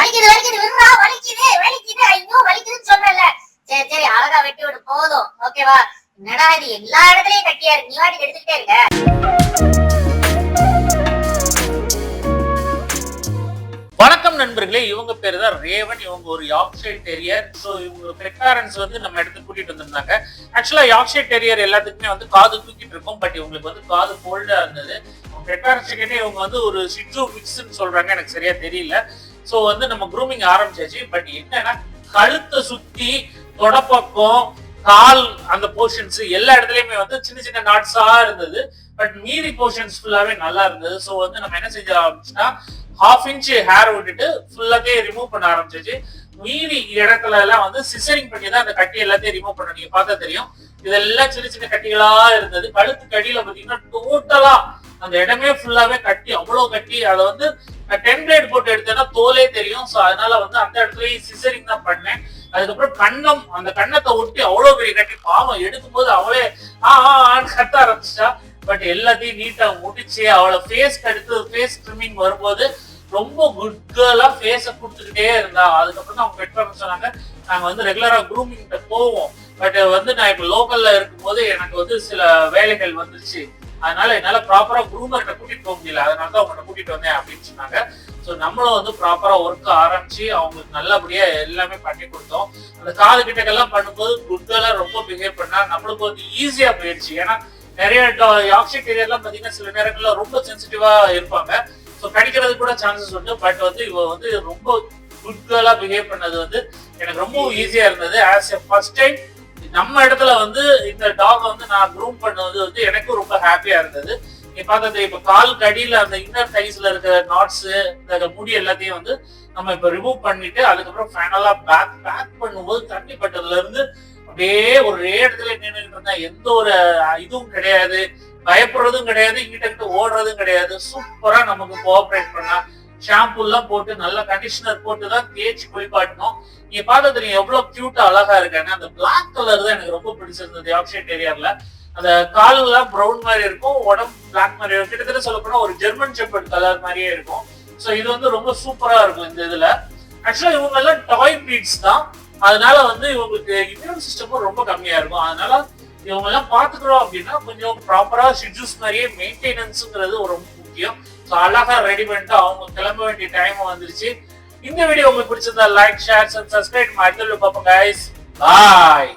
வலிக்குது வலிக்குது விடுறா, வலிக்குது வலிக்குது, ஐயோ வலிக்குதுன்னு சொல்றல. சரி சரி அழகா வெட்டி விடு போதும், ஓகேவா? என்னடா இது எல்லா இடத்துலயும் கட்டியா இருக்கு, நீ வாட்டி எடுத்துக்கிட்டே இருக்க. வணக்கம் நண்பர்களே, இவங்க பேரு தான் ரேவன். இவங்க ஒரு யார்க்ஷயர் டெரியர். ஸோ இவங்க பெட் பேரண்ட்ஸ் வந்து நம்ம இடத்துக்கு கூட்டிட்டு வந்திருந்தாங்க. ஆக்சுவலா யார்க்ஷயர் டெரியர் எல்லாத்துக்குமே வந்து காது தூக்கிட்டு இருக்கும். பட் இவங்களுக்கு வந்து காது கோல்டா இருந்தது. பெட் பேரண்ட்ஸ் கிட்டே இவங்க வந்து ஒரு ஷிட்சு மிக்ஸ்ன்னு சொல்றாங்க, எனக்கு சரியா தெரியல. ஸோ வந்து நம்ம க்ரூமிங் ஆரம்பிச்சாச்சு. பட் என்னன்னா கழுத்தை சுத்தி தொடப்பக்கம் கால் அந்த போர்ஷன்ஸ் எல்லா இடத்துலயுமே வந்து சின்ன சின்ன நாட்ஸா இருந்தது. பட் மீதி போர்ஷன்ஸ் ஃபுல்லாவே நல்லா இருந்தது. ஸோ வந்து நம்ம என்ன செஞ்ச ஆரம்பிச்சுன்னா 1/2 inch ஹேர் விட்டுட்டு ஃபுல்லாவே ரிமூவ் பண்ண ஆரம்பிச்சிச்சு. மீதி இடத்துல எல்லாம் வந்து சிசரிங் பண்ணி தான் அந்த கட்டி எல்லாத்தையும் ரிமூவ் பண்ண. நீங்க பார்த்தா தெரியும், இதெல்லாம் சின்ன சின்ன கட்டிகளா இருந்தது. கழுத்து கடியில பாத்தீங்கன்னா டோட்டலா அந்த இடமே ஃபுல்லாவே கட்டி, அவ்வளவு கட்டி. அதை வந்து 10 blade போட்டு எடுத்தேன்னா தோலே தெரியும். ஸோ அதனால வந்து அந்த இடத்துலயும் சிசரிங் தான் பண்ணேன். அதுக்கப்புறம் கண்ணம், அந்த கண்ணத்தை ஒட்டி அவ்வளவு பெரிய கட்டி, பாவம் எடுக்கும் போது அவளே ஆன்னு கத்த ஆரம்பிச்சிட்டா. பட் எல்லாத்தையும் நீட்டா முடிச்சு அவளை ஃபேஸ்க்கு அடுத்து ஃபேஸ் ட்ரிமிங் வரும்போது ரொம்ப குட் கேர்லா ஃபேஸை கொடுத்துக்கிட்டே இருந்தா. அதுக்கப்புறம் தான் அவங்க பெட் பேரண்ட்ஸ் சொன்னாங்க, நாங்க வந்து ரெகுலரா க்ரூமிங்கிட்ட போவோம். பட் வந்து நான் இப்ப லோக்கல்ல இருக்கும்போது எனக்கு வந்து சில வேலைகள் வந்துருச்சு, அதனால என்னால ப்ராப்பரா க்ரூமர்கிட்ட கூட்டிட்டு போக முடியல, அதனால தான் அவங்கள்ட்ட கூட்டிட்டு வந்தேன் அப்படின்னு சொன்னாங்க. ஸோ நம்மளும் வந்து ப்ராப்பரா ஒர்க் ஆரம்பிச்சு அவங்களுக்கு நல்லபடியா எல்லாமே பண்ணி கொடுத்தோம். அந்த காது கிட்டக்கெல்லாம் பண்ணும்போது குட் கேர்லா ரொம்ப பிஹேவ் பண்ணா நம்மளுக்கு வந்து ஈஸியா போயிடுச்சு. ஏன்னா நிறைய யார்க்ஷயர் டெரியர்லாம் பாத்தீங்கன்னா சில நேரங்கள்ல ரொம்ப சென்சிட்டிவா இருப்பாங்க. ஸோ கடிக்கிறது கூட சான்சஸ் உண்டு. பட் வந்து இவ வந்து ரொம்ப குட் கேர்லா பிஹேவ் பண்ணது வந்து எனக்கு ரொம்ப ஈஸியா இருந்தது. ஆஸ் எ ஃபர்ஸ்ட் டைம் நம்ம இடத்துல வந்து இந்த டாக் வந்து நான் க்ரூம் பண்ணது வந்து எனக்கும் ரொம்ப ஹாப்பியா இருந்தது. நீ பார்த்தது இப்ப கால் கடியில அந்த இன்னர் தைஸ்ல இருக்கிற நாட்ஸ், இந்த முடி எல்லாத்தையும் வந்து நம்ம இப்ப ரிமூவ் பண்ணிட்டு அதுக்கப்புறம் ஃபைனலா பேக் பண்ணும்போது தண்ணி பட்டதுல இருந்து அப்படியே ஒரு இடத்துல நின்றுட்டு இருந்தா எந்த ஒரு இதுவும் கிடையாது, பயப்படுறதும் கிடையாது, இங்கிட்ட ஓடுறதும் கிடையாது. சூப்பரா நமக்கு கோஆபரேட் பண்ணா. ஷாம்பு எல்லாம் போட்டு நல்ல கண்டிஷனர் போட்டு தான் தேய்ச்சி குளிப்பாட்டணும். நீங்க பார்த்தா தெரியும் எவ்வளவு கியூட்டா அழகா இருக்காங்க. அந்த பிளாக் கலர் தான் எனக்கு ரொம்ப பிடிச்சிருந்தது யார்க்ஷயர் டெரியர்ல. அந்த காலெல்லாம் ப்ரௌன் மாதிரி இருக்கும், உடம்பு பிளாக் மாதிரி இருக்கும். கிட்டத்தட்ட சொல்ல போனா ஒரு ஜெர்மன் ஷெப்பர்ட் கலர் மாதிரியே இருக்கும். ஸோ இது வந்து ரொம்ப சூப்பரா இருக்கும் இந்த இதுல. ஆக்சுவலா இவங்க எல்லாம் டாய் பிரீட்ஸ் தான், அதனால வந்து இவங்களுக்கு இம்யூன் சிஸ்டமும் ரொம்ப கம்மியா இருக்கும். அதனால இவங்க எல்லாம் பாத்துக்கிறோம் அப்படின்னா கொஞ்சம் ப்ராப்பரா ஷிட்ஜூஸ் மாதிரியே மெயின்டெனன்ஸ்ங்கிறது ரொம்ப முக்கியம். ஸோ அழகா ரெடி பண்ணிட்டு அவங்க கிளம்ப வேண்டிய டைம் வந்துருச்சு. இந்த வீடியோ உங்களுக்கு பிடிச்சிருந்தா லைக், ஷேர், சப்ஸ்கிரைப். அடுத்த வீடியோ பார்ப்போம் கைஸ். பாய்.